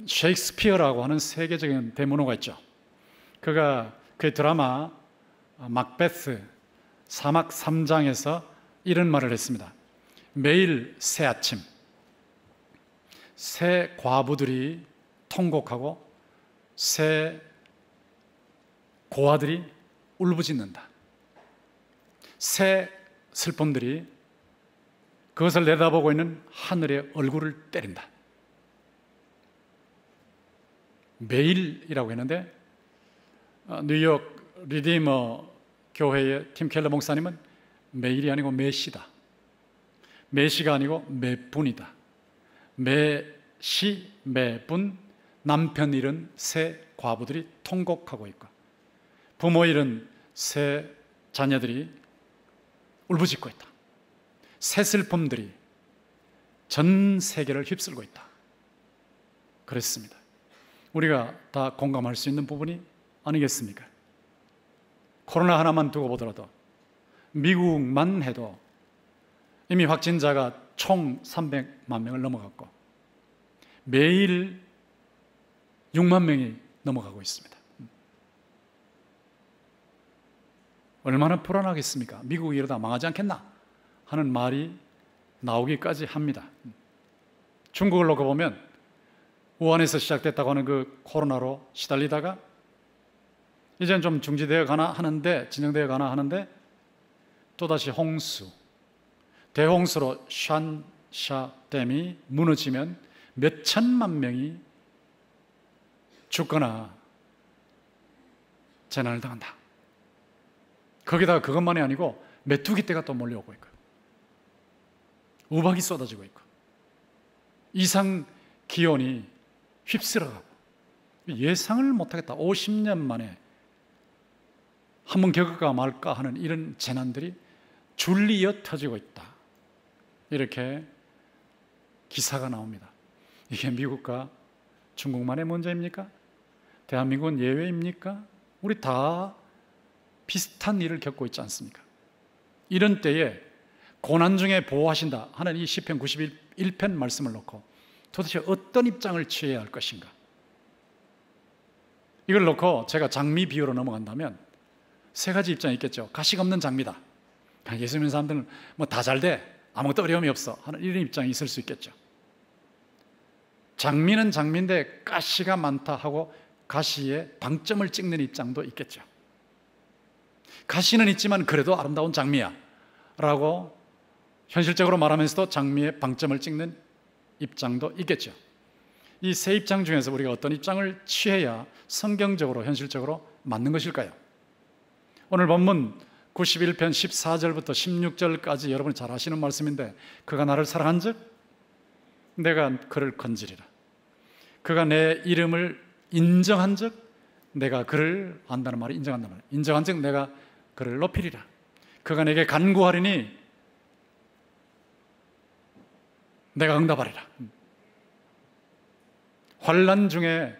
셰익스피어라고 하는 세계적인 대문호가 있죠. 그가 그 드라마 막베스 사막 3장에서 이런 말을 했습니다. 매일 새 아침 새 과부들이 통곡하고 새 고아들이 울부짖는다. 새 슬픔들이 그것을 내다보고 있는 하늘의 얼굴을 때린다. 매일이라고 했는데 뉴욕 리디머 교회의 팀 켈러 목사님은 매일이 아니고 매시다. 매시가 아니고 매분이다. 매시 매분 남편 잃은 새 과부들이 통곡하고 있고 부모 잃은 새 자녀들이 울부짖고 있다. 새 슬픔들이 전 세계를 휩쓸고 있다. 그랬습니다. 우리가 다 공감할 수 있는 부분이 아니겠습니까? 코로나 하나만 두고 보더라도 미국만 해도 이미 확진자가 총 300만 명을 넘어갔고 매일 6만 명이 넘어가고 있습니다. 얼마나 불안하겠습니까? 미국이 이러다 망하지 않겠나 하는 말이 나오기까지 합니다. 중국을 놓고 보면 우한에서 시작됐다고 하는 그 코로나로 시달리다가 이제는 좀 중지되어 가나 하는데, 진정되어 가나 하는데 또다시 홍수, 대홍수로 샨샤 댐이 무너지면 몇 천만 명이 죽거나 재난을 당한다. 거기다가 그것만이 아니고 메뚜기 떼가 또 몰려오고 있고 우박이 쏟아지고 있고 이상 기온이 휩쓸어가고 예상을 못하겠다. 50년 만에 한번 겪을까 말까 하는 이런 재난들이 줄리어 터지고 있다. 이렇게 기사가 나옵니다. 이게 미국과 중국만의 문제입니까? 대한민국은 예외입니까? 우리 다 비슷한 일을 겪고 있지 않습니까? 이런 때에 고난 중에 보호하신다 하는 이 시편 91편 말씀을 놓고 도대체 어떤 입장을 취해야 할 것인가? 이걸 놓고 제가 장미 비유로 넘어간다면 세 가지 입장이 있겠죠. 가식 없는 장미다. 예수 믿는 사람들은 뭐 다 잘 돼. 아무것도 어려움이 없어. 하는 이런 입장이 있을 수 있겠죠. 장미는 장미인데 가시가 많다 하고 가시에 방점을 찍는 입장도 있겠죠. 가시는 있지만 그래도 아름다운 장미야 라고 현실적으로 말하면서도 장미에 방점을 찍는 입장도 있겠죠. 이 세 입장 중에서 우리가 어떤 입장을 취해야 성경적으로 현실적으로 맞는 것일까요? 오늘 본문 91편 14절부터 16절까지 여러분이 잘 아시는 말씀인데 그가 나를 사랑한 즉 내가 그를 건지리라. 그가 내 이름을 인정한 즉 내가 그를 안다는 말이 인정한다는 말이에요. 인정한 즉 내가 그를 높이리라. 그가 내게 간구하리니 내가 응답하리라. 환난 중에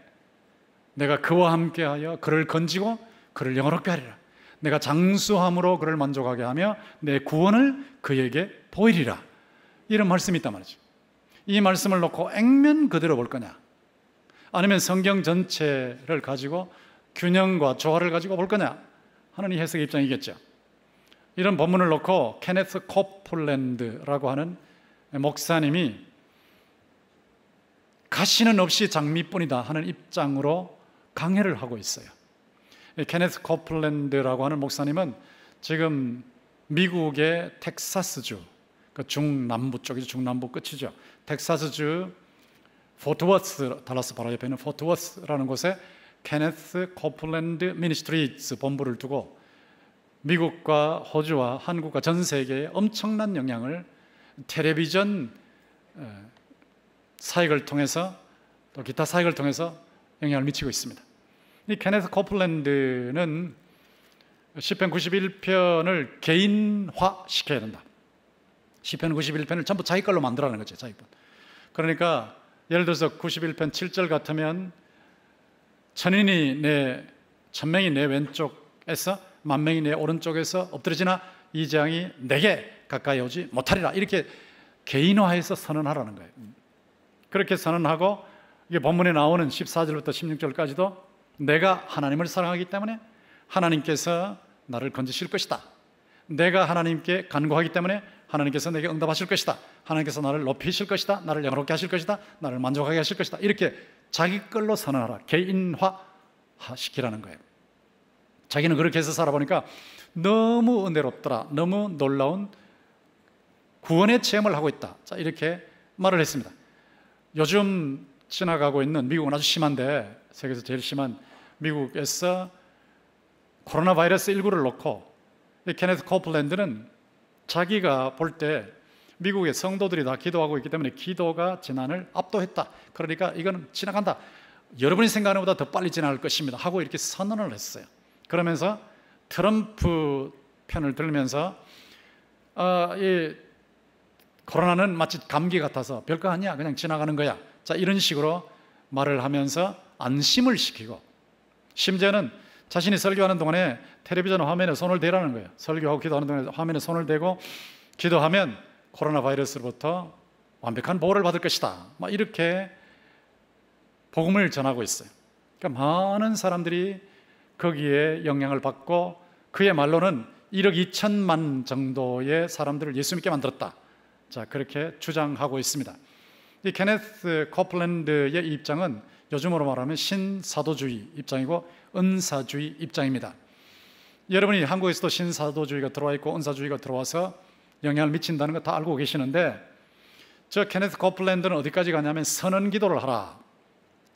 내가 그와 함께하여 그를 건지고 그를 영화롭게 하리라. 내가 장수함으로 그를 만족하게 하며 내 구원을 그에게 보이리라. 이런 말씀이 있단 말이죠. 이 말씀을 놓고 액면 그대로 볼 거냐, 아니면 성경 전체를 가지고 균형과 조화를 가지고 볼 거냐 하는 이 해석의 입장이겠죠. 이런 본문을 놓고 케네스 코플랜드라고 하는 목사님이 가시는 없이 장미뿐이다 하는 입장으로 강해를 하고 있어요. 케네스 코플랜드라고 하는 목사님은 지금 미국의 텍사스주, 그 중남부 쪽이죠. 중남부 끝이죠. 텍사스주 포트워스, 달라스 바로 옆에 있는 포트워스라는 곳에 케네스 코플랜드 미니스트리즈 본부를 두고 미국과 호주와 한국과 전 세계에 엄청난 영향을 텔레비전 사역을 통해서 또 기타 사역을 통해서 영향을 미치고 있습니다. 이 케네스 코플랜드는 시편 91편을 개인화시켜야 된다. 시편 91편을 전부 자기 걸로 만들어라는 거죠. 자기 것. 그러니까 예를 들어서 91편 7절 같으면 천명이 내 왼쪽에서 만명이 내 오른쪽에서 엎드려지나 이 재앙이 내게 가까이 오지 못하리라. 이렇게 개인화해서 선언하라는 거예요. 그렇게 선언하고 이게 본문에 나오는 14절부터 16절까지도 내가 하나님을 사랑하기 때문에 하나님께서 나를 건지실 것이다. 내가 하나님께 간구하기 때문에 하나님께서 내게 응답하실 것이다. 하나님께서 나를 높이실 것이다. 나를 영화롭게 하실 것이다. 나를 만족하게 하실 것이다. 이렇게 자기 걸로 선언하라. 개인화 시키라는 거예요. 자기는 그렇게 해서 살아보니까 너무 은혜롭더라. 너무 놀라운 구원의 체험을 하고 있다. 자, 이렇게 말을 했습니다. 요즘 지나가고 있는 미국은 아주 심한데, 세계에서 제일 심한 미국에서 코로나 바이러스 19를 놓고 케네스 코플랜드는 자기가 볼 때 미국의 성도들이 다 기도하고 있기 때문에 기도가 재난을 압도했다. 그러니까 이거는 지나간다. 여러분이 생각하는 것보다 더 빨리 지나갈 것입니다. 하고 이렇게 선언을 했어요. 그러면서 트럼프 편을 들면서 이 코로나는 마치 감기 같아서 별거 아니야. 그냥 지나가는 거야. 자, 이런 식으로 말을 하면서 안심을 시키고, 심지어는 자신이 설교하는 동안에 텔레비전 화면에 손을 대라는 거예요. 설교하고 기도하는 동안에 화면에 손을 대고 기도하면 코로나 바이러스로부터 완벽한 보호를 받을 것이다. 막 이렇게 복음을 전하고 있어요. 그러니까 많은 사람들이 거기에 영향을 받고, 그의 말로는 1억 2천만 정도의 사람들을 예수 믿게 만들었다. 자, 그렇게 주장하고 있습니다. 이 케네스 코플랜드의 입장은 요즘으로 말하면 신사도주의 입장이고 은사주의 입장입니다. 여러분이 한국에서도 신사도주의가 들어와 있고 은사주의가 들어와서 영향을 미친다는 거 다 알고 계시는데, 저 케네스 코플랜드는 어디까지 가냐면 선언 기도를 하라,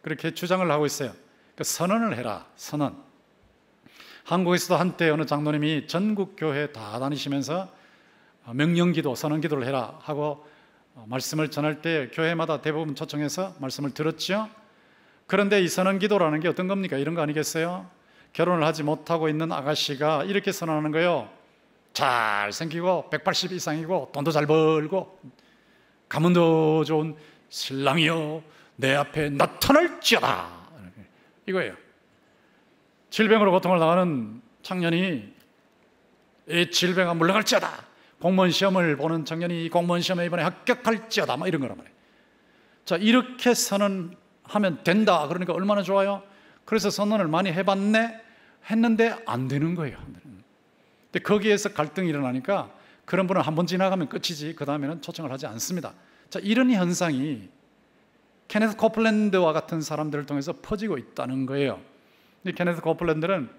그렇게 주장을 하고 있어요. 그러니까 선언을 해라, 선언. 한국에서도 한때 어느 장로님이 전국 교회 다 다니시면서 명령기도, 선언기도를 해라 하고 말씀을 전할 때 교회마다 대부분 초청해서 말씀을 들었죠. 그런데 이 선언기도라는 게 어떤 겁니까? 이런 거 아니겠어요? 결혼을 하지 못하고 있는 아가씨가 이렇게 선언하는 거예요. 잘생기고 180 이상이고 돈도 잘 벌고 가문도 좋은 신랑이여 내 앞에 나타날지어다, 이거예요. 질병으로 고통을 당하는 청년이 이 질병아 물러갈지어다, 공무원 시험을 보는 청년이 공무원 시험에 이번에 합격할지어다, 뭐 이런 거란 말이에요. 자, 이렇게 선언하면 된다. 그러니까 얼마나 좋아요. 그래서 선언을 많이 해봤네 했는데 안 되는 거예요. 근데 거기에서 갈등이 일어나니까 그런 분은 한 번 지나가면 끝이지 그 다음에는 초청을 하지 않습니다. 자, 이런 현상이 케네스 코플랜드와 같은 사람들을 통해서 퍼지고 있다는 거예요. 이 케네스 코플랜드는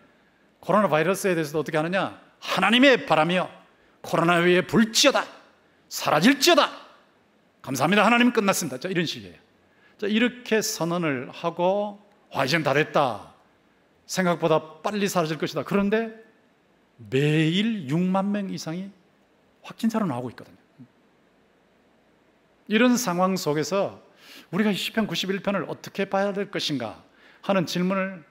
코로나 바이러스에 대해서도 어떻게 하느냐, 하나님의 바람이여 코로나 위에 불지어다, 사라질지어다, 감사합니다, 하나님 끝났습니다. 자, 이런 식이에요. 자, 이렇게 선언을 하고 이제는 다 됐다, 생각보다 빨리 사라질 것이다. 그런데 매일 6만 명 이상이 확진자로 나오고 있거든요. 이런 상황 속에서 우리가 시편 91편을 어떻게 봐야 될 것인가 하는 질문을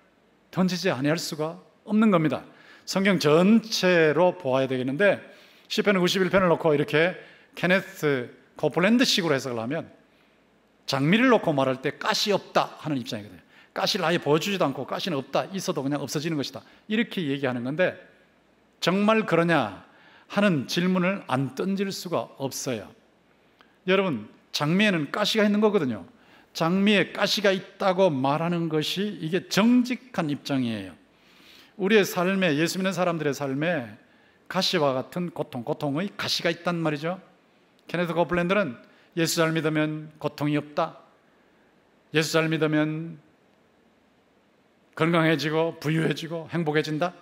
던지지 아니할 수가 없는 겁니다. 성경 전체로 보아야 되겠는데, 시편 91편을 놓고 이렇게 케네스 코플랜드식으로 해석을 하면 장미를 놓고 말할 때 가시 없다 하는 입장이거든요. 가시를 아예 보여주지도 않고 가시는 없다, 있어도 그냥 없어지는 것이다, 이렇게 얘기하는 건데, 정말 그러냐 하는 질문을 안 던질 수가 없어요. 여러분, 장미에는 가시가 있는 거거든요. 장미에 가시가 있다고 말하는 것이 이게 정직한 입장이에요. 우리의 삶에, 예수 믿는 사람들의 삶에 가시와 같은 고통의 가시가 있단 말이죠. 케네스 코플랜드는 예수 잘 믿으면 고통이 없다, 예수 잘 믿으면 건강해지고 부유해지고 행복해진다,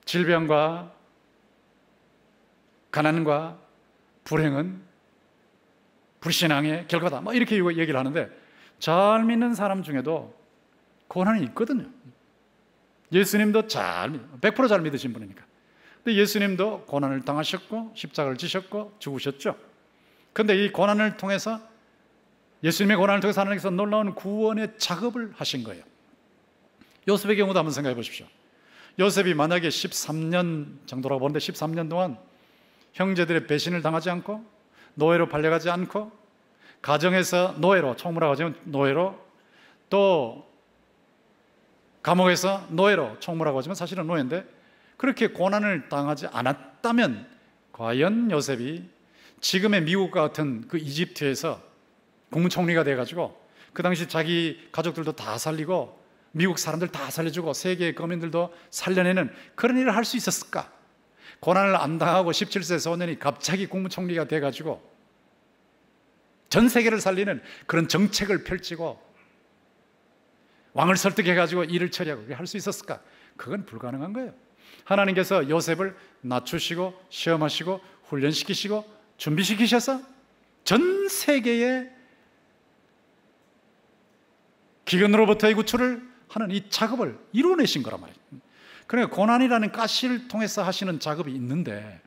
질병과 가난과 불행은 불신앙의 결과다, 뭐 이렇게 얘기를 하는데, 잘 믿는 사람 중에도 고난이 있거든요. 예수님도 100% 잘 믿으신 분이니까. 근데 예수님도 고난을 당하셨고 십자가를 지셨고 죽으셨죠. 그런데 이 고난을 통해서, 예수님의 고난을 통해서 하나님께서 놀라운 구원의 작업을 하신 거예요. 요셉의 경우도 한번 생각해 보십시오. 요셉이 만약에 13년 정도라고 보는데 13년 동안 형제들의 배신을 당하지 않고 노예로 팔려가지 않고 가정에서 노예로, 총무라고 하지만 노예로, 또 감옥에서 노예로, 총무라고 하지만 사실은 노예인데, 그렇게 고난을 당하지 않았다면 과연 요셉이 지금의 미국과 같은 그 이집트에서 국무총리가 돼가지고 그 당시 자기 가족들도 다 살리고 미국 사람들 다 살려주고 세계 거민들도 살려내는 그런 일을 할 수 있었을까? 고난을 안 당하고 17세 소년이 갑자기 국무총리가 돼가지고 전 세계를 살리는 그런 정책을 펼치고 왕을 설득해가지고 일을 처리하고 할 수 있었을까? 그건 불가능한 거예요. 하나님께서 요셉을 낮추시고 시험하시고 훈련시키시고 준비시키셔서 전 세계의 기근으로부터의 구출을 하는 이 작업을 이루어내신 거란 말이에요. 그러니까 고난이라는 가시를 통해서 하시는 작업이 있는데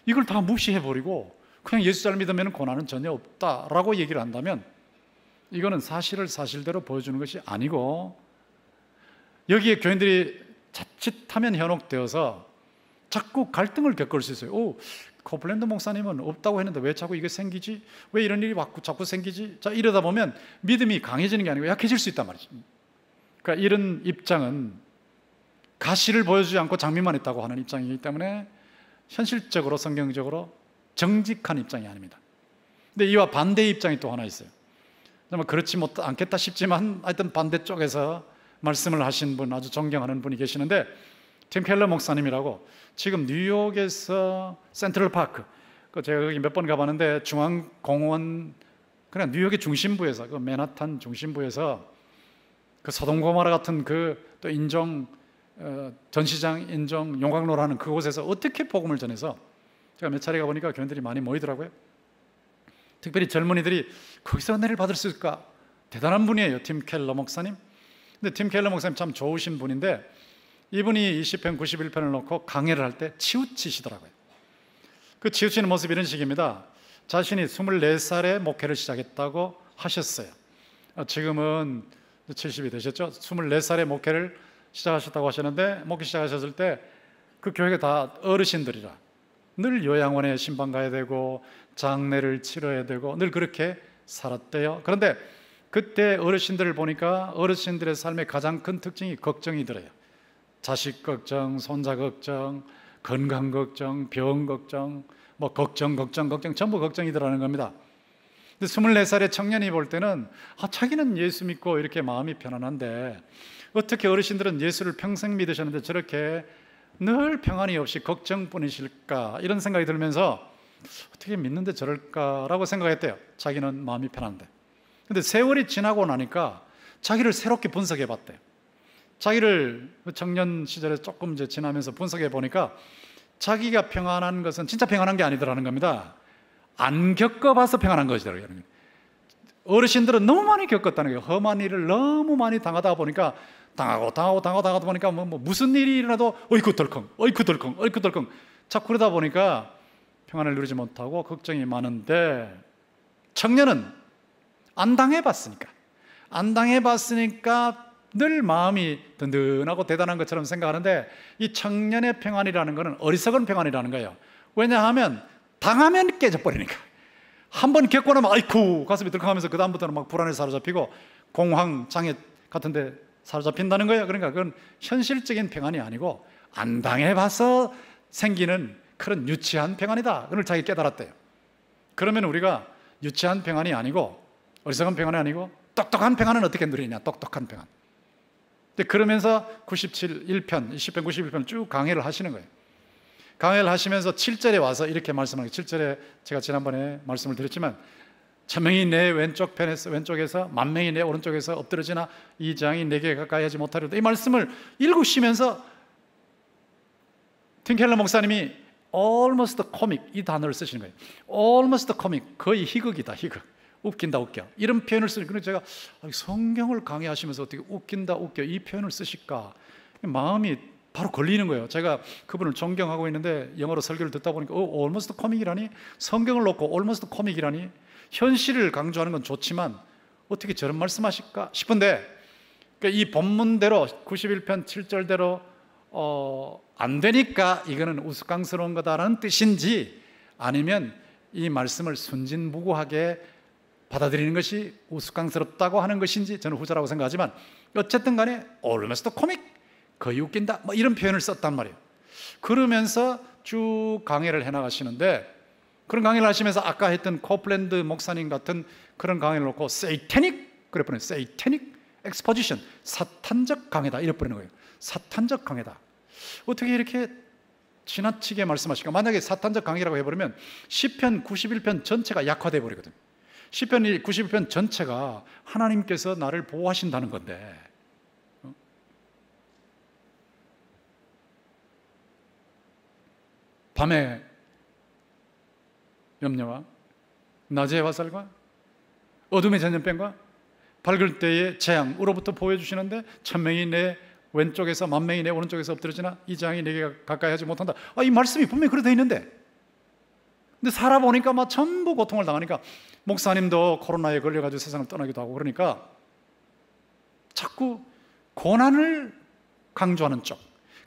이걸 다 무시해버리고 그냥 예수 잘 믿으면 고난은 전혀 없다라고 얘기를 한다면 이거는 사실을 사실대로 보여주는 것이 아니고 여기에 교인들이 자칫하면 현혹되어서 자꾸 갈등을 겪을 수 있어요. 코플랜드 목사님은 없다고 했는데 왜 자꾸 이게 생기지? 왜 이런 일이 자꾸 생기지? 자, 이러다 보면 믿음이 강해지는 게 아니고 약해질 수 있단 말이죠. 그러니까 이런 입장은 가시를 보여주지 않고 장미만 있다고 하는 입장이기 때문에 현실적으로 성경적으로 정직한 입장이 아닙니다. 근데 이와 반대의 입장이 또 하나 있어요. 정말 그렇지 않겠다 싶지만 하여튼 반대쪽에서 말씀을 하신 분, 아주 존경하는 분이 계시는데 팀 켈러 목사님이라고 지금 뉴욕에서 센트럴파크, 제가 거기 몇 번 가봤는데 중앙공원, 그냥 뉴욕의 중심부에서, 그 맨하탄 중심부에서 그 소돔고모라 같은 그 또 인종 전시장 인종 용광로라는 그곳에서 어떻게 복음을 전해서 제가 몇 차례 가보니까 교인들이 많이 모이더라고요. 특별히 젊은이들이 거기서 은혜를 받을 수 있을까? 대단한 분이에요, 팀 켈러 목사님. 근데 팀 켈러 목사님 참 좋으신 분인데 이분이 20편 91편을 놓고 강해를 할 때 치우치시더라고요. 그 치우치는 모습이 이런 식입니다. 자신이 24살에 목회를 시작했다고 하셨어요. 지금은 70이 되셨죠? 24살에 목회를 시작하셨다고 하셨는데 목회 시작하셨을 때 그 교회가 다 어르신들이라 늘 요양원에 신방 가야 되고 장례를 치러야 되고 늘 그렇게 살았대요. 그런데 그때 어르신들을 보니까 어르신들의 삶의 가장 큰 특징이 걱정이 들어요. 자식 걱정, 손자 걱정, 건강 걱정, 병 걱정, 뭐 걱정 전부 걱정이 들어가는 겁니다. 근데 24살의 청년이 볼 때는 자기는 예수 믿고 이렇게 마음이 편안한데 어떻게 어르신들은 예수를 평생 믿으셨는데 저렇게 늘 평안이 없이 걱정뿐이실까 이런 생각이 들면서 어떻게 믿는데 저럴까라고 생각했대요. 자기는 마음이 편한데. 근데 세월이 지나고 나니까 자기를 새롭게 분석해 봤대요. 자기를 청년 시절에 조금 이제 지나면서 분석해 보니까 자기가 평안한 것은 진짜 평안한 게 아니더라는 겁니다. 안 겪어봐서 평안한 것이더라고요. 어르신들은 너무 많이 겪었다는 거예요. 험한 일을 너무 많이 당하다 보니까 당하다 보니까 뭐 무슨 일이 일어나도 어이쿠 덜컹 자꾸 그러다 보니까 평안을 누리지 못하고 걱정이 많은데 청년은 안 당해봤으니까 늘 마음이 든든하고 대단한 것처럼 생각하는데 이 청년의 평안이라는 것은 어리석은 평안이라는 거예요. 왜냐하면 당하면 깨져버리니까. 한번 겪고 나면 아이쿠 가슴이 덜컹하면서 그 다음부터는 막 불안에 사로잡히고 공황 장애 같은 데 사로잡힌다는 거예요. 그러니까 그건 현실적인 평안이 아니고 안 당해봐서 생기는 그런 유치한 평안이다. 그걸 자기 깨달았대요. 그러면 우리가 유치한 평안이 아니고 어리석은 평안이 아니고 똑똑한 평안은 어떻게 누리냐? 똑똑한 평안. 그러면서 1편 91편 쭉 강해를 하시는 거예요. 강해를 하시면서 7절에 와서 이렇게 말씀하는 거예요. 7절에 제가 지난번에 말씀을 드렸지만 1000명이 내 왼쪽에서 10,000명이 내 오른쪽에서 엎드러지나 이 장이 내게 가까이 하지 못하리로다. 이 말씀을 읽으시면서 팀 켈러 목사님이 almost comic 이 단어를 쓰시는 거예요. almost comic 거의 희극이다. 희극. 웃긴다 웃겨 이런 표현을 쓰니까 그래서 제가 성경을 강의하시면서 어떻게 웃긴다 웃겨 이 표현을 쓰실까 마음이 바로 걸리는 거예요. 제가 그분을 존경하고 있는데 영어로 설교를 듣다 보니까 almost comic이라니 성경을 놓고 almost comic이라니 현실을 강조하는 건 좋지만 어떻게 저런 말씀하실까 싶은데 이 본문대로 91편 7절대로 안 되니까 이거는 우스꽝스러운 거다라는 뜻인지 아니면 이 말씀을 순진무구하게 받아들이는 것이 우스꽝스럽다고 하는 것인지 저는 후자라고 생각하지만 어쨌든 간에 almost comic 거의 웃긴다 뭐 이런 표현을 썼단 말이에요. 그러면서 쭉 강해를 해나가시는데 그런 강의를 하시면서 아까 했던 코플랜드 목사님 같은 그런 강의를 놓고 세이태닉 그래 버려요. Satanic exposition, 사탄적 강해다 이래 버리는 거예요. 사탄적 강해다. 어떻게 이렇게 지나치게 말씀하실까? 만약에 사탄적 강해라고 해버리면 시편 91편 전체가 약화돼 버리거든요. 시편 91편 전체가 하나님께서 나를 보호하신다는 건데, 밤에 염려와 낮의 화살과 어둠의 전염병과 밝을 때의 재앙으로부터 보여주시는데, 1000명이 내 왼쪽에서 10,000명이 내 오른쪽에서 엎드러지나 이 재앙이 내게 가까이 하지 못한다. 이 말씀이 분명히 그렇게 돼 있는데, 근데 살아보니까 막 전부 고통을 당하니까, 목사님도 코로나에 걸려가지고 세상을 떠나기도 하고 그러니까 자꾸 고난을 강조하는 쪽,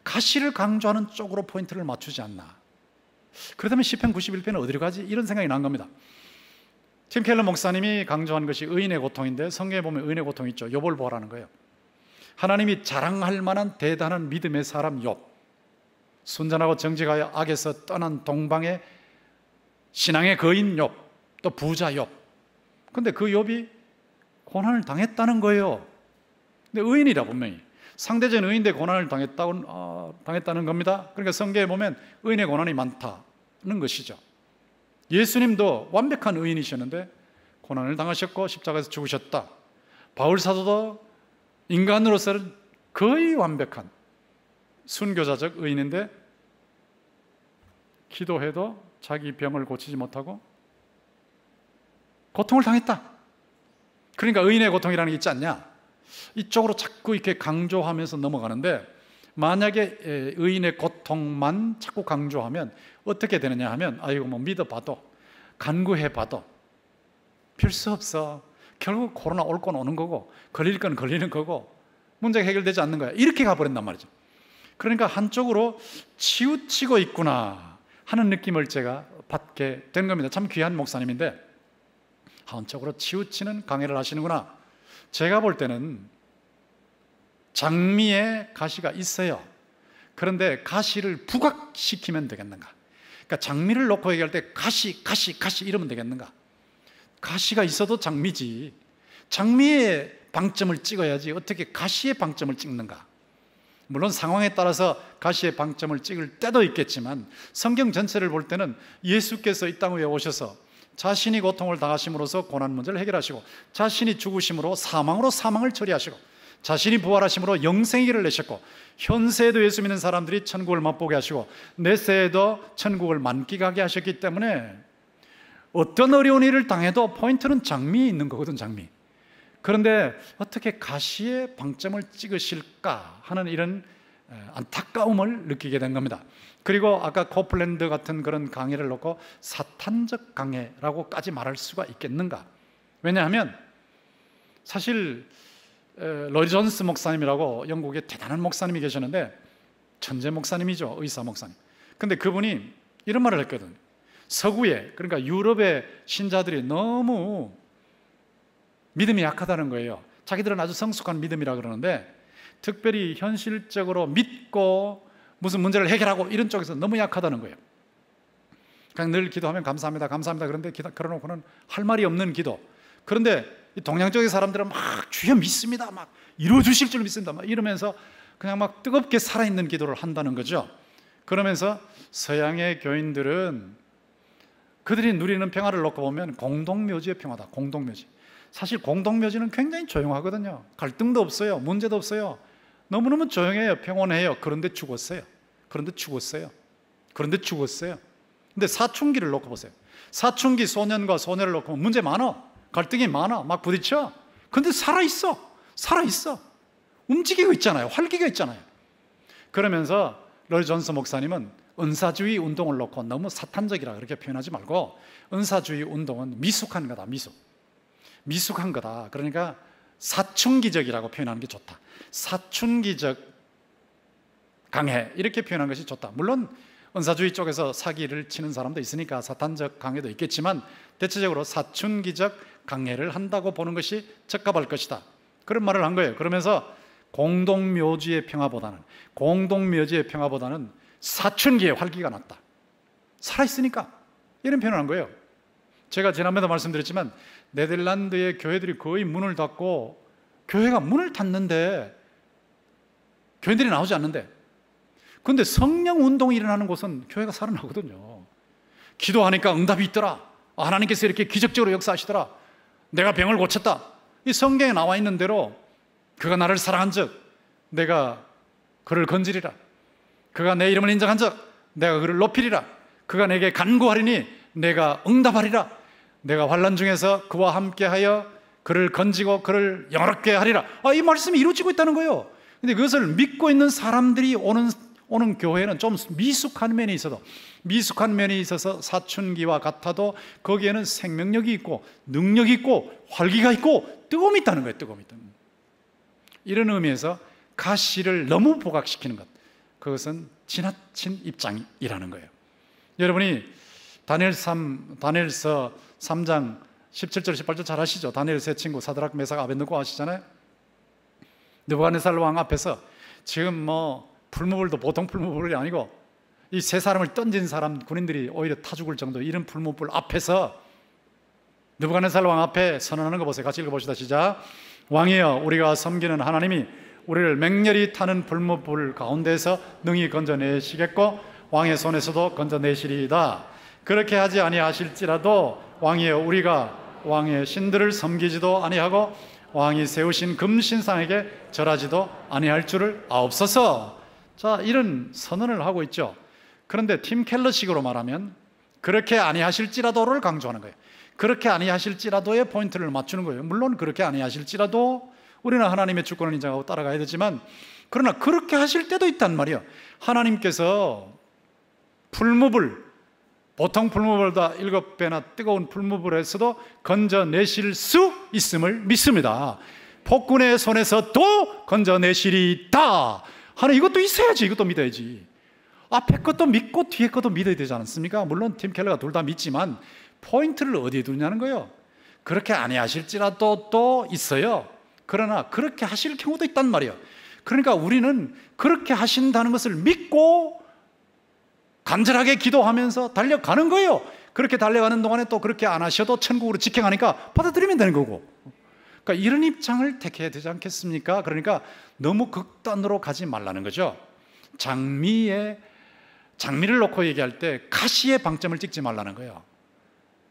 가시를 강조하는 쪽으로 포인트를 맞추지 않나. 그렇다면 시편 91편은 어디로 가지? 이런 생각이 난 겁니다. 팀 켈러 목사님이 강조한 것이 의인의 고통인데, 성경에 보면 의인의 고통이 있죠. 욥을 보라는 거예요. 하나님이 자랑할 만한 대단한 믿음의 사람 욥, 순전하고 정직하여 악에서 떠난 동방의 신앙의 거인 욥, 또 부자 욥. 근데 그 욥이 고난을 당했다는 거예요. 근데 의인이라 분명히 상대적인 의인데 고난을 당했다는 겁니다. 그러니까 성경에 보면 의인의 고난이 많다는 것이죠. 예수님도 완벽한 의인이셨는데 고난을 당하셨고 십자가에서 죽으셨다. 바울 사도도 인간으로서는 거의 완벽한 순교자적 의인인데 기도해도 자기 병을 고치지 못하고 고통을 당했다. 그러니까 의인의 고통이라는 게 있지 않냐? 이쪽으로 자꾸 이렇게 강조하면서 넘어가는데, 만약에 의인의 고통만 자꾸 강조하면 어떻게 되느냐 하면, 이거 뭐 믿어봐도 간구해봐도 필수 없어. 결국 코로나 올 건 오는 거고 걸릴 건 걸리는 거고 문제가 해결되지 않는 거야. 이렇게 가버린단 말이죠. 그러니까 한쪽으로 치우치고 있구나 하는 느낌을 제가 받게 된 겁니다. 참 귀한 목사님인데 한쪽으로 치우치는 강해를 하시는구나. 제가 볼 때는 장미에 가시가 있어요. 그런데 가시를 부각시키면 되겠는가? 그러니까 장미를 놓고 얘기할 때 가시 이러면 되겠는가? 가시가 있어도 장미지, 장미의 방점을 찍어야지 어떻게 가시의 방점을 찍는가? 물론 상황에 따라서 가시의 방점을 찍을 때도 있겠지만 성경 전체를 볼 때는 예수께서 이 땅 위에 오셔서 자신이 고통을 당하심으로써 고난 문제를 해결하시고, 자신이 죽으심으로 사망을 처리하시고, 자신이 부활하심으로 영생의 길을 내셨고, 현세에도 예수 믿는 사람들이 천국을 맛보게 하시고 내세에도 천국을 만끽하게 하셨기 때문에 어떤 어려운 일을 당해도 포인트는 장미에 있는 거거든, 장미. 그런데 어떻게 가시의 방점을 찍으실까 하는 이런 안타까움을 느끼게 된 겁니다. 그리고 아까 코플랜드 같은 그런 강해를 놓고 사탄적 강해라고까지 말할 수가 있겠는가? 왜냐하면 사실 로이 존스 목사님이라고 영국에 대단한 목사님이 계셨는데, 천재 목사님이죠, 의사 목사님. 근데 그분이 이런 말을 했거든. 서구에, 그러니까 유럽의 신자들이 너무 믿음이 약하다는 거예요. 자기들은 아주 성숙한 믿음이라 그러는데 특별히 현실적으로 믿고 무슨 문제를 해결하고 이런 쪽에서 너무 약하다는 거예요. 그냥 늘 기도하면 감사합니다 그런데 그러놓고는 할 말이 없는 기도. 그런데 동양 쪽의 사람들은 막 주여 믿습니다, 막 이루어주실 줄 믿습니다, 막 이러면서 그냥 막 뜨겁게 살아있는 기도를 한다는 거죠. 그러면서 서양의 교인들은 그들이 누리는 평화를 놓고 보면 공동묘지의 평화다. 공동묘지. 사실 공동묘지는 굉장히 조용하거든요. 갈등도 없어요, 문제도 없어요. 너무너무 조용해요, 평온해요. 그런데 죽었어요. 근데 사춘기를 놓고 보세요. 사춘기 소년과 소녀를 놓고 보면 문제 많아, 갈등이 많아, 막 부딪혀. 근데 살아있어. 움직이고 있잖아요. 활기가 있잖아요. 그러면서 로이 존스 목사님은 은사주의 운동을 놓고 너무 사탄적이라 그렇게 표현하지 말고, 은사주의 운동은 미숙한 거다. 미숙한 거다. 그러니까 사춘기적이라고 표현하는 게 좋다. 사춘기적 강해, 이렇게 표현하는 것이 좋다. 물론 은사주의 쪽에서 사기를 치는 사람도 있으니까 사탄적 강해도 있겠지만 대체적으로 사춘기적 강해를 한다고 보는 것이 적합할 것이다. 그런 말을 한 거예요. 그러면서 공동묘지의 평화보다는 사춘기의 활기가 낫다. 살아있으니까, 이런 표현을 한 거예요. 제가 지난번에도 말씀드렸지만 네덜란드의 교회들이 거의 문을 닫고 교회가 문을 닫는데 교인들이 나오지 않는데, 그런데 성령 운동이 일어나는 곳은 교회가 살아나거든요. 기도하니까 응답이 있더라. 하나님께서 이렇게 기적적으로 역사하시더라. 내가 병을 고쳤다. 이 성경에 나와 있는 대로 그가 나를 사랑한 적 내가 그를 건지리라. 그가 내 이름을 인정한 적 내가 그를 높이리라. 그가 내게 간구하리니 내가 응답하리라. 내가 환난 중에서 그와 함께하여 그를 건지고 그를 영화롭게 하리라. 이 말씀이 이루어지고 있다는 거예요. 근데 그것을 믿고 있는 사람들이 오는 교회는 좀 미숙한 면이 있어서 사춘기와 같아도 거기에는 생명력이 있고 능력이 있고 활기가 있고 뜨거움이 있다는 거예요. 뜨거움이 있다는 거예요. 이런 의미에서 가시를 너무 부각시키는 것, 그것은 지나친 입장이라는 거예요. 여러분이 다니엘서 3장 17절 18절 잘 아시죠? 다니엘 세 친구 사드락 메삭 아벳느고 아시잖아요. 느부갓네살 왕 앞에서 지금 풀무불도 보통 풀무불이 아니고 이 세 사람을 던진 사람 군인들이 오히려 타 죽을 정도 이런 풀무불 앞에서 느부갓네살 왕 앞에 선언하는 거 보세요. 같이 읽어봅시다. 시작. 왕이여, 우리가 섬기는 하나님이 우리를 맹렬히 타는 풀무불 가운데서 능히 건져내시겠고 왕의 손에서도 건져내시리이다. 그렇게 하지 아니하실지라도 왕이여, 우리가 왕의 신들을 섬기지도 아니하고 왕이 세우신 금신상에게 절하지도 아니할 줄을 아옵소서. 자, 이런 선언을 하고 있죠. 그런데 팀 켈러식으로 말하면 그렇게 아니하실지라도를 강조하는 거예요. 그렇게 아니하실지라도의 포인트를 맞추는 거예요. 물론 그렇게 아니하실지라도 우리는 하나님의 주권을 인정하고 따라가야 되지만, 그러나 그렇게 하실 때도 있단 말이에요. 하나님께서 풀무불, 보통 풀무불보다 7배나 뜨거운 풀무불에서도 건져내실 수 있음을 믿습니다. 폭군의 손에서도 건져내시리다 하는 이것도 있어야지. 이것도 믿어야지. 앞에 것도 믿고 뒤에 것도 믿어야 되지 않습니까? 물론 팀 켈러가 둘 다 믿지만 포인트를 어디에 두냐는 거예요. 그렇게 아니하실지라도 또 있어요. 그러나 그렇게 하실 경우도 있단 말이에요. 그러니까 우리는 그렇게 하신다는 것을 믿고 간절하게 기도하면서 달려가는 거예요. 그렇게 달려가는 동안에 또 그렇게 안 하셔도 천국으로 직행하니까 받아들이면 되는 거고. 그러니까 이런 입장을 택해야 되지 않겠습니까? 그러니까 너무 극단으로 가지 말라는 거죠. 장미를 놓고 얘기할 때 가시의 방점을 찍지 말라는 거예요.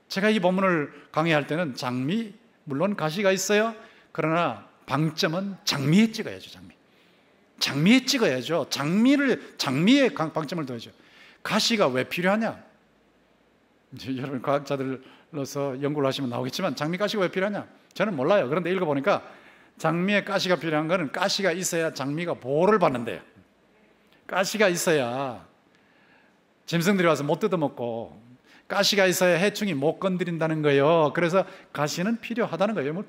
제가 이 본문을 강의할 때는 장미, 물론 가시가 있어요. 그러나 방점은 장미에 찍어야죠. 장미에 찍어야죠. 장미에 방점을 둬야죠. 가시가 왜 필요하냐? 이제 여러분 과학자들로서 연구를 하시면 나오겠지만 장미 가시가 왜 필요하냐? 저는 몰라요. 그런데 읽어보니까 장미에 가시가 필요한 것은 가시가 있어야 장미가 보호를 받는데요. 가시가 있어야 짐승들이 와서 못 뜯어먹고, 가시가 있어야 해충이 못 건드린다는 거예요. 그래서 가시는 필요하다는 거예요.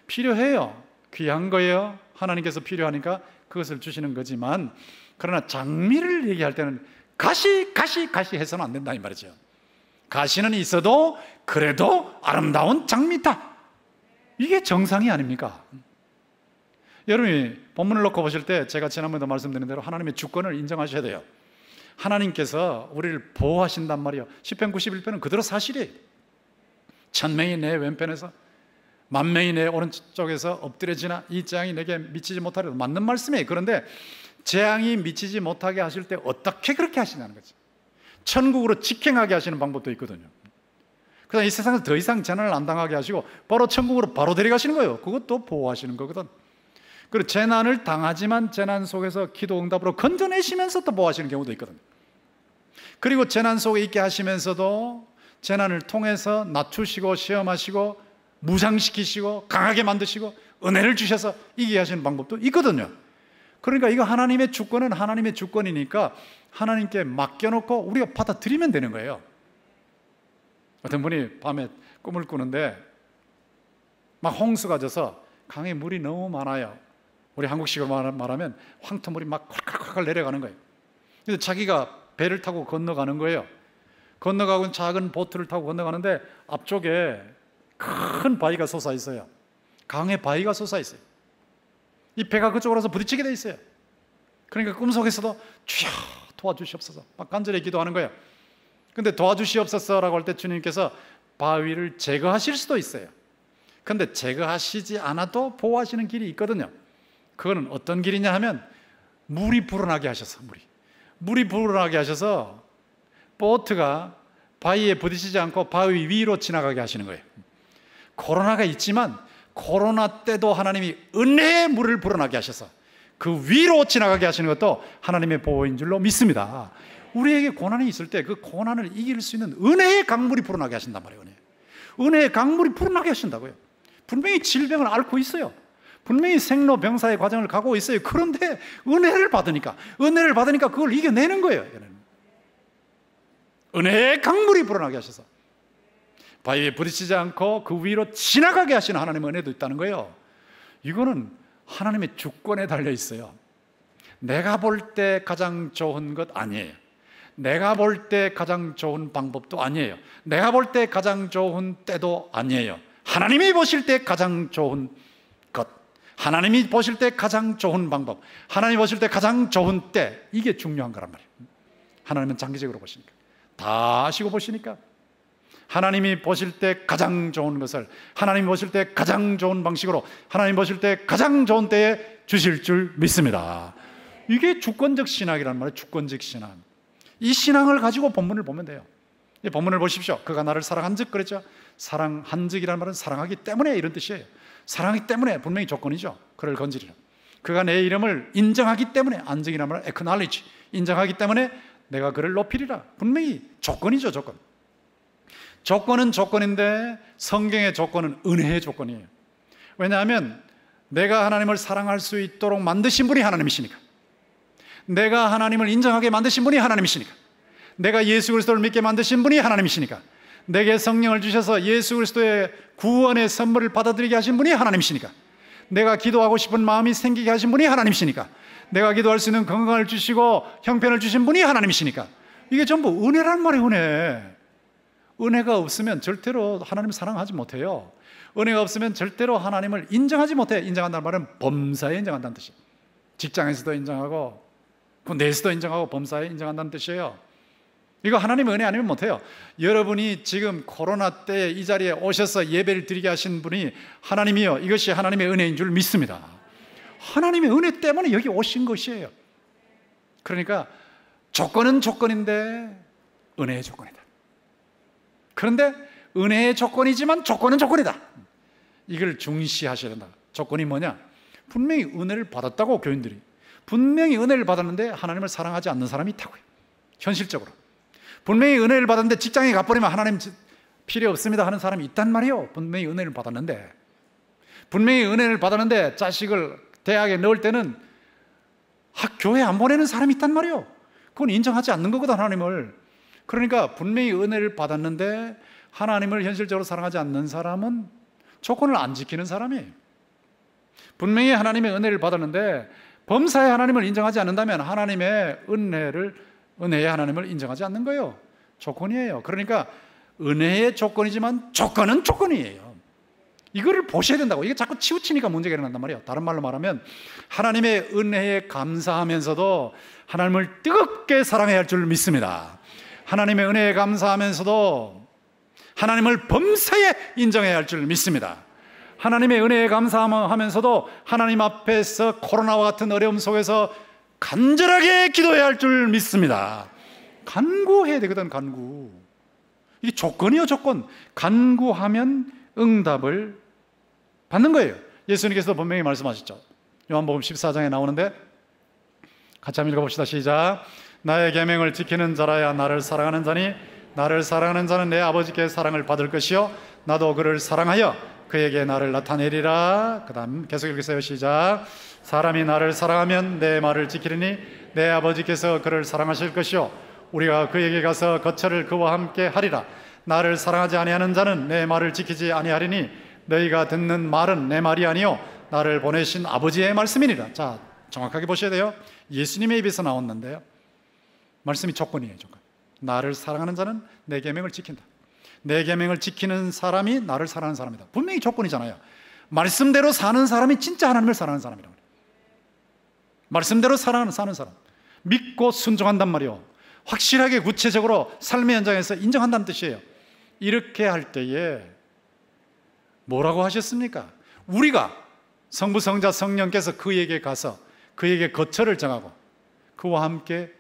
필요해요. 귀한 거예요. 하나님께서 필요하니까 그것을 주시는 거지만, 그러나 장미를 얘기할 때는 가시 해서는 안 된다 이 말이죠. 가시는 있어도 그래도 아름다운 장미다. 이게 정상이 아닙니까? 여러분이 본문을 놓고 보실 때 제가 지난번에도 말씀드린 대로 하나님의 주권을 인정하셔야 돼요. 하나님께서 우리를 보호하신단 말이에요. 시편 91편은 그대로 사실이에요. 1000명이 내 왼편에서 10,000명이 내 오른쪽에서 엎드려지나 이 재앙이 내게 미치지 못하리라. 맞는 말씀이에요. 그런데 재앙이 미치지 못하게 하실 때 어떻게 그렇게 하시냐는 거죠. 천국으로 직행하게 하시는 방법도 있거든요. 그다음 이 세상에서 더 이상 재난을 안 당하게 하시고 바로 천국으로 바로 데려가시는 거예요. 그것도 보호하시는 거거든. 그리고 재난을 당하지만 재난 속에서 기도 응답으로 건져내시면서 또 보호하시는 경우도 있거든요. 그리고 재난 속에 있게 하시면서도 재난을 통해서 낮추시고 시험하시고 무장시키시고 강하게 만드시고 은혜를 주셔서 이기게 하시는 방법도 있거든요. 그러니까 이거 하나님의 주권은 하나님의 주권이니까 하나님께 맡겨놓고 우리가 받아들이면 되는 거예요. 어떤 분이 밤에 꿈을 꾸는데 막 홍수가 져서 강에 물이 너무 많아요. 우리 한국식으로 말하면 황토물이 막 콸콸콸 내려가는 거예요. 그래서 자기가 배를 타고 건너가는 거예요. 건너가고 작은 보트를 타고 건너가는데 앞쪽에 큰 바위가 솟아 있어요. 강에 바위가 솟아 있어요. 이 배가 그쪽으로 와서 부딪히게 돼 있어요. 그러니까 꿈속에서도 주여 도와주시옵소서 막 간절히 기도하는 거예요. 근데 도와주시옵소서라고 할 때 주님께서 바위를 제거하실 수도 있어요. 그런데 제거하시지 않아도 보호하시는 길이 있거든요. 그거는 어떤 길이냐 하면 물이 불어나게 하셔서, 물이 불어나게 하셔서 보트가 바위에 부딪히지 않고 바위 위로 지나가게 하시는 거예요. 코로나가 있지만 코로나 때도 하나님이 은혜의 물을 불어나게 하셔서 그 위로 지나가게 하시는 것도 하나님의 보호인 줄로 믿습니다. 우리에게 고난이 있을 때 그 고난을 이길 수 있는 은혜의 강물이 불어나게 하신단 말이에요. 은혜의 강물이 불어나게 하신다고요. 분명히 질병을 앓고 있어요. 분명히 생로병사의 과정을 가고 있어요. 그런데 은혜를 받으니까 그걸 이겨내는 거예요. 은혜의 강물이 불어나게 하셔서 바위에 부딪히지 않고 그 위로 지나가게 하시는 하나님의 은혜도 있다는 거예요. 이거는 하나님의 주권에 달려 있어요. 내가 볼 때 가장 좋은 것 아니에요. 내가 볼 때 가장 좋은 방법도 아니에요. 내가 볼 때 가장 좋은 때도 아니에요. 하나님이 보실 때 가장 좋은 것, 하나님이 보실 때 가장 좋은 방법, 하나님이 보실 때 가장 좋은 때, 이게 중요한 거란 말이에요. 하나님은 장기적으로 보시니까, 다 아시고 보시니까 하나님이 보실 때 가장 좋은 것을 하나님이 보실 때 가장 좋은 방식으로 하나님 보실 때 가장 좋은 때에 주실 줄 믿습니다. 이게 주권적 신앙이란 말이에요. 주권적 신앙. 이 신앙을 가지고 본문을 보면 돼요. 이 본문을 보십시오. 그가 나를 사랑한즉, 그랬죠. 사랑한즉이라는 말은 사랑하기 때문에, 이런 뜻이에요. 사랑하기 때문에, 분명히 조건이죠. 그를 건지리라. 그가 내 이름을 인정하기 때문에, 안증이라는 말은 acknowledge, 인정하기 때문에 내가 그를 높이리라. 분명히 조건이죠. 조건은 조건인데 성경의 조건은 은혜의 조건이에요. 왜냐하면 내가 하나님을 사랑할 수 있도록 만드신 분이 하나님이시니까, 내가 하나님을 인정하게 만드신 분이 하나님이시니까, 내가 예수 그리스도를 믿게 만드신 분이 하나님이시니까, 내게 성령을 주셔서 예수 그리스도의 구원의 선물을 받아들이게 하신 분이 하나님이시니까, 내가 기도하고 싶은 마음이 생기게 하신 분이 하나님이시니까, 내가 기도할 수 있는 건강을 주시고 형편을 주신 분이 하나님이시니까, 이게 전부 은혜란 말이에요. 은혜가 없으면 절대로 하나님을 사랑하지 못해요. 은혜가 없으면 절대로 하나님을 인정하지 못해요. 인정한다는 말은 범사에 인정한다는 뜻이에요. 직장에서도 인정하고 군대에서도 인정하고 범사에 인정한다는 뜻이에요. 이거 하나님의 은혜 아니면 못해요. 여러분이 지금 코로나 때 이 자리에 오셔서 예배를 드리게 하신 분이 하나님이요, 이것이 하나님의 은혜인 줄 믿습니다. 하나님의 은혜 때문에 여기 오신 것이에요. 그러니까 조건은 조건인데 은혜의 조건이다. 그런데 은혜의 조건이지만 조건은 조건이다. 이걸 중시하셔야 된다. 조건이 뭐냐? 분명히 은혜를 받았다고, 교인들이 분명히 은혜를 받았는데 하나님을 사랑하지 않는 사람이 있다고요. 현실적으로 분명히 은혜를 받았는데 직장에 가버리면 하나님 필요 없습니다 하는 사람이 있단 말이에요. 분명히 은혜를 받았는데, 분명히 은혜를 받았는데 자식을 대학에 넣을 때는 교회 안 보내는 사람이 있단 말이에요. 그건 인정하지 않는 거거든, 하나님을. 그러니까 분명히 은혜를 받았는데 하나님을 현실적으로 사랑하지 않는 사람은 조건을 안 지키는 사람이에요. 분명히 하나님의 은혜를 받았는데 범사에 하나님을 인정하지 않는다면 하나님의 은혜의 하나님을 인정하지 않는 거예요. 조건이에요. 그러니까 은혜의 조건이지만 조건은 조건이에요. 이거를 보셔야 된다고. 이게 자꾸 치우치니까 문제가 일어난단 말이에요. 다른 말로 말하면 하나님의 은혜에 감사하면서도 하나님을 뜨겁게 사랑해야 할 줄 믿습니다. 하나님의 은혜에 감사하면서도 하나님을 범사에 인정해야 할 줄 믿습니다. 하나님의 은혜에 감사하면서도 하나님 앞에서 코로나와 같은 어려움 속에서 간절하게 기도해야 할 줄 믿습니다. 간구해야 되거든, 간구. 이게 조건이요, 조건. 간구하면 응답을 받는 거예요. 예수님께서 분명히 말씀하셨죠. 요한복음 14장에 나오는데 같이 한번 읽어봅시다. 시작. 나의 계명을 지키는 자라야 나를 사랑하는 자니 나를 사랑하는 자는 내 아버지께 사랑을 받을 것이요 나도 그를 사랑하여 그에게 나를 나타내리라. 그 다음 계속 읽으세요. 시작. 사람이 나를 사랑하면 내 말을 지키리니 내 아버지께서 그를 사랑하실 것이요 우리가 그에게 가서 거처를 그와 함께 하리라. 나를 사랑하지 아니하는 자는 내 말을 지키지 아니하리니 너희가 듣는 말은 내 말이 아니요 나를 보내신 아버지의 말씀이니라. 자, 정확하게 보셔야 돼요. 예수님의 입에서 나왔는데요, 말씀이 조건이에요. 조건. 나를 사랑하는 자는 내 계명을 지킨다. 내 계명을 지키는 사람이 나를 사랑하는 사람이다. 분명히 조건이잖아요. 말씀대로 사는 사람이 진짜 하나님을 사랑하는 사람이라고. 말씀대로 사는 사람, 믿고 순종한단 말이에요. 확실하게 구체적으로 삶의 현장에서 인정한다는 뜻이에요. 이렇게 할 때에 뭐라고 하셨습니까? 우리가 성부, 성자, 성령께서 그에게 가서 그에게 거처를 정하고 그와 함께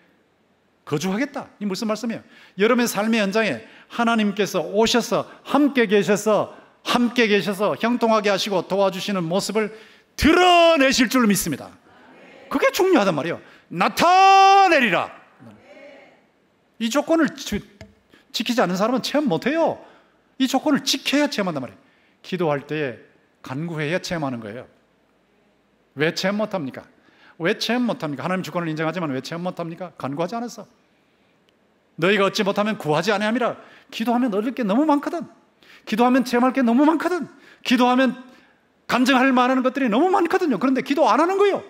거주하겠다. 이 무슨 말씀이에요? 여러분의 삶의 현장에 하나님께서 오셔서 함께 계셔서 형통하게 하시고 도와주시는 모습을 드러내실 줄 믿습니다. 그게 중요하단 말이에요. 나타내리라. 이 조건을 지키지 않는 사람은 체험 못해요. 이 조건을 지켜야 체험한단 말이에요. 기도할 때에 간구해야 체험하는 거예요. 왜 체험 못합니까? 왜 체험 못합니까? 하나님 주권을 인정하지만 왜 체험 못합니까? 간구하지 않았어. 너희가 얻지 못하면 구하지 아니함이라. 기도하면 얻을 게 너무 많거든. 기도하면 체험할 게 너무 많거든. 기도하면 간증할 만한 것들이 너무 많거든요. 그런데 기도 안 하는 거예요.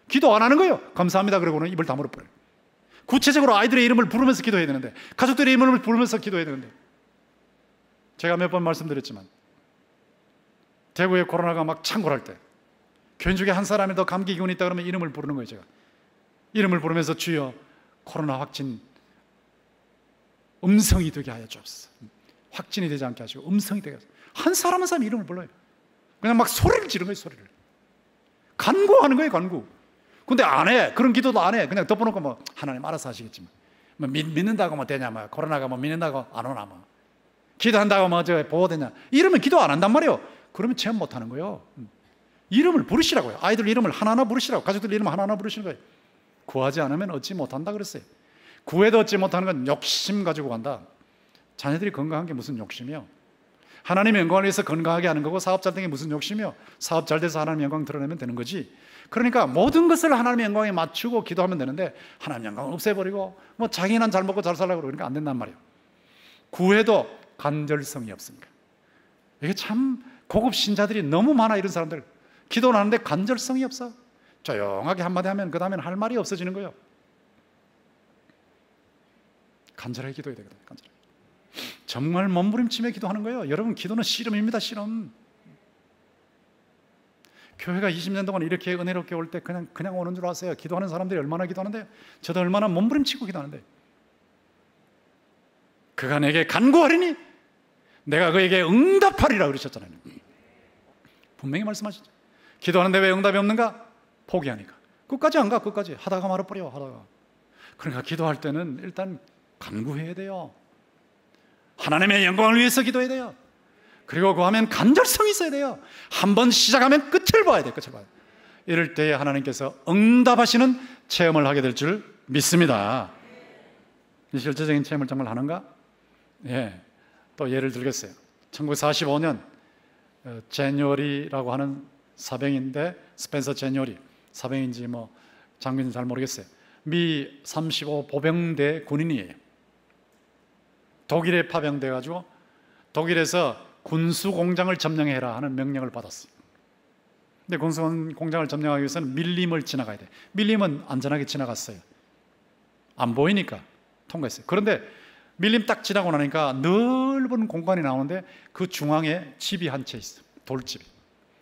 기도 안 하는 거예요. 감사합니다 그러고는 입을 다물어버려요. 구체적으로 아이들의 이름을 부르면서 기도해야 되는데, 가족들의 이름을 부르면서 기도해야 되는데, 제가 몇 번 말씀드렸지만 대구에 코로나가 막 창궐할 때 교인 중에 한 사람이 더 감기 기운이 있다 그러면 이름을 부르는 거예요. 제가 이름을 부르면서 주여 코로나 확진 음성이 되게 하여 주옵소서. 확진이 되지 않게 하시고 음성이 되게 하소서. 한 사람 한 사람 이름을 불러요. 그냥 막 소리를 지르는 거예요. 소리를 간구하는 거예요. 간구. 근데 안 해. 그런 기도도 안 해. 그냥 덮어놓고 뭐 하나님 알아서 하시겠지만 뭐 믿는다고 뭐 되냐, 뭐 코로나가 뭐 믿는다고 안 오나, 뭐 기도한다고 뭐 저 보호되냐, 이러면 기도 안 한단 말이에요. 그러면 체험 못 하는 거예요. 이름을 부르시라고요. 아이들 이름을 하나하나 부르시라고. 가족들 이름 하나하나 부르시는 거예요. 구하지 않으면 얻지 못한다 그랬어요. 구해도 얻지 못하는 건 욕심 가지고 간다. 자녀들이 건강한 게 무슨 욕심이요? 하나님의 영광을 위해서 건강하게 하는 거고, 사업 잘 되는 게 무슨 욕심이요? 사업 잘 돼서 하나님의 영광 드러내면 되는 거지. 그러니까 모든 것을 하나님의 영광에 맞추고 기도하면 되는데 하나님의 영광을 없애버리고 뭐 자기는 잘 먹고 잘 살라고 그러니까 안 된단 말이에요. 구해도 간절성이 없으니까. 이게 참 고급 신자들이 너무 많아. 이런 사람들 기도는 하는데 간절성이 없어. 조용하게 한마디 하면 그 다음에는 할 말이 없어지는 거예요. 간절하게 기도해야 되거든요. 간절하게. 정말 몸부림치며 기도하는 거예요. 여러분, 기도는 씨름입니다. 씨름. 교회가 20년 동안 이렇게 은혜롭게 올 때 그냥 오는 줄 아세요? 기도하는 사람들이 얼마나 기도하는데, 저도 얼마나 몸부림치고 기도하는데, 그가 내게 간구하리니 내가 그에게 응답하리라 그러셨잖아요. 분명히 말씀하시죠. 기도하는데 왜 응답이 없는가? 포기하니까. 끝까지 안 가. 끝까지 하다가 말아버려. 하다가. 그러니까 기도할 때는 일단 간구해야 돼요. 하나님의 영광을 위해서 기도해야 돼요. 그리고 구하면 간절성이 있어야 돼요. 한번 시작하면 끝을 봐야 돼요. 끝을 봐야 돼요. 이럴 때에 하나님께서 응답하시는 체험을 하게 될 줄 믿습니다. 이 실제적인 체험을 정말 하는가? 예. 또 예를 들겠어요. 1945년 제뉴어리라고 하는 사병인데, 스펜서 제뉴어리, 사병인지 뭐 장군인지 잘 모르겠어요. 미 35 보병대 군인이에요. 독일에 파병돼 가지고 독일에서 군수 공장을 점령해라 하는 명령을 받았어요. 근데 군수 공장을 점령하기 위해서는 밀림을 지나가야 돼. 밀림은 안전하게 지나갔어요. 안 보이니까 통과했어요. 그런데 밀림 딱 지나고 나니까 넓은 공간이 나오는데 그 중앙에 집이 한 채 있어요. 돌집이.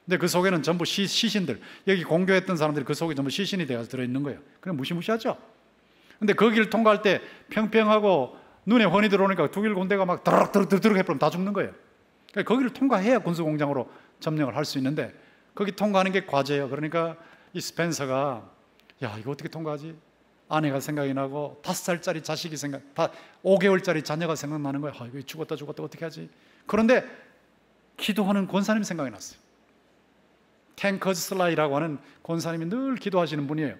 근데 그 속에는 전부 시신들, 여기 공교했던 사람들이 그 속에 전부 시신이 되어서 들어있는 거예요. 그냥 무시무시하죠. 근데 거기를 통과할 때 평평하고 눈에 훤히 들어오니까 독일 군대가 막 드럭드럭 해버리면 다 죽는 거예요. 그러니까 거기를 통과해야 군수공장으로 점령을 할 수 있는데, 거기 통과하는 게 과제예요. 그러니까 이 스펜서가 야, 이거 어떻게 통과하지? 아내가 생각이 나고 5살짜리 자식이 5개월짜리 자녀가 생각나는 거예요. 아, 이거 죽었다 어떻게 하지? 그런데 기도하는 권사님 생각이 났어요. 탱커슬라이라고 하는 권사님이 늘 기도하시는 분이에요.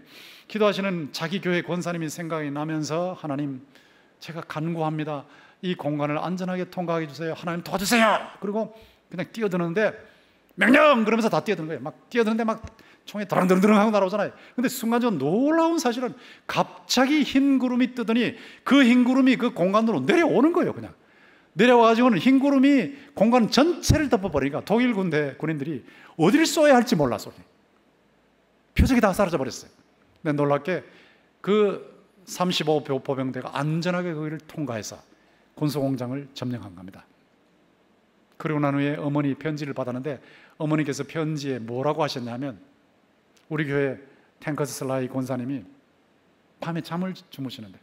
기도하시는 자기 교회 권사님이 생각이 나면서, 하나님, 제가 간구합니다. 이 공간을 안전하게 통과하게 해주세요. 하나님 도와주세요. 그리고 그냥 뛰어드는데, 명령! 그러면서 다 뛰어드는 거예요. 막 뛰어드는데 막 총에 드렁드렁 하고 날아오잖아요. 근데 순간적으로 놀라운 사실은 갑자기 흰 구름이 뜨더니 그 흰 구름이 그 공간으로 내려오는 거예요. 그냥 내려와가지고는 흰 구름이 공간 전체를 덮어버리니까 독일 군인들이 어디를 쏘아야 할지 몰라서 표적이 다 사라져 버렸어요. 근데 놀랍게 그 35 보병대가 안전하게 거기를 통과해서 군수공장을 점령한 겁니다. 그리고 난 후에 어머니 편지를 받았는데, 어머니께서 편지에 뭐라고 하셨냐면, 우리 교회 탱커슬라이 권사님이 밤에 잠을 주무시는데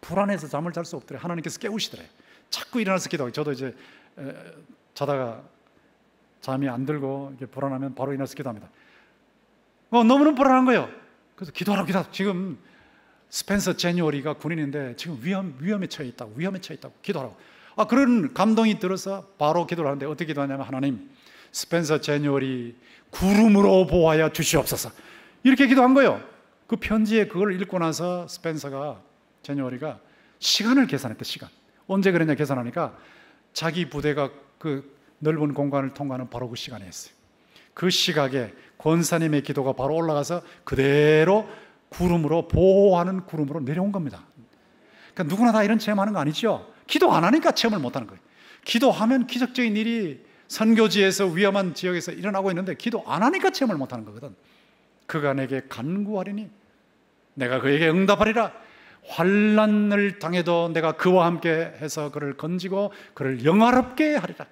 불안해서 잠을 잘 수 없더래. 하나님께서 깨우시더래. 자꾸 일어나서 기도하고, 저도 이제 자다가 잠이 안 들고 이렇게 불안하면 바로 일어나서 기도합니다. 너무너무 불안한 거예요. 그래서 기도하라고. 지금 스펜서 제니어리가 군인인데 지금 위험에 처해 있다고, 기도하라고. 그런 감동이 들어서 바로 기도를 하는데, 어떻게 기도하냐면, 하나님, 스펜서 제니어리 구름으로 보호하여 주시옵소서, 이렇게 기도한 거예요. 그 편지에 그걸 읽고 나서 스펜서가, 제니어리가 시간을 계산했대. 시간 언제 그랬냐 계산하니까 자기 부대가 그 넓은 공간을 통과하는 바로 그 시간에 했어요. 그 시각에 권사님의 기도가 바로 올라가서 그대로 구름으로, 보호하는 구름으로 내려온 겁니다. 그러니까 누구나 다 이런 체험하는 거 아니죠? 기도 안 하니까 체험을 못 하는 거예요. 기도하면 기적적인 일이 선교지에서, 위험한 지역에서 일어나고 있는데, 기도 안 하니까 체험을 못 하는 거거든. 그가 내게 간구하리니 내가 그에게 응답하리라. 환난을 당해도 내가 그와 함께 해서 그를 건지고 그를 영화롭게 하리라.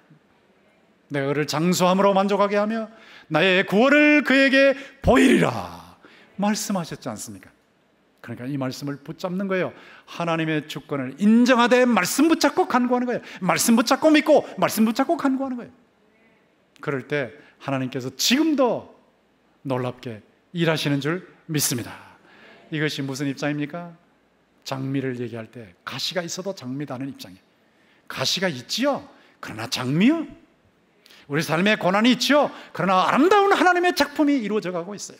내가 그를 장수함으로 만족하게 하며 나의 구원을 그에게 보이리라 말씀하셨지 않습니까? 그러니까 이 말씀을 붙잡는 거예요. 하나님의 주권을 인정하되 말씀 붙잡고 간구하는 거예요. 말씀 붙잡고 믿고 말씀 붙잡고 간구하는 거예요. 그럴 때 하나님께서 지금도 놀랍게 일하시는 줄 믿습니다. 이것이 무슨 입장입니까? 장미를 얘기할 때 가시가 있어도 장미다는 입장이에요. 가시가 있지요, 그러나 장미요. 우리 삶에 고난이 있지요, 그러나 아름다운 하나님의 작품이 이루어져 가고 있어요.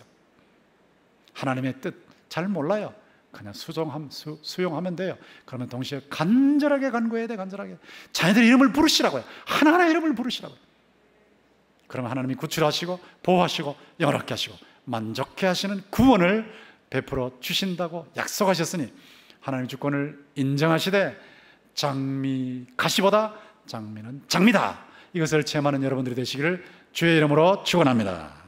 하나님의 뜻 잘 몰라요. 그냥 수용하면 돼요. 그러면 동시에 간절하게 간구해야 돼. 간절하게 자녀들 이름을 부르시라고요. 하나하나 이름을 부르시라고요. 그러면 하나님이 구출하시고 보호하시고 영원하게 하시고 만족해 하시는 구원을 베풀어 주신다고 약속하셨으니, 하나님의 주권을 인정하시되 장미, 가시보다 장미는 장미다, 이것을 체험하는 여러분들이 되시기를 주의 이름으로 축원합니다.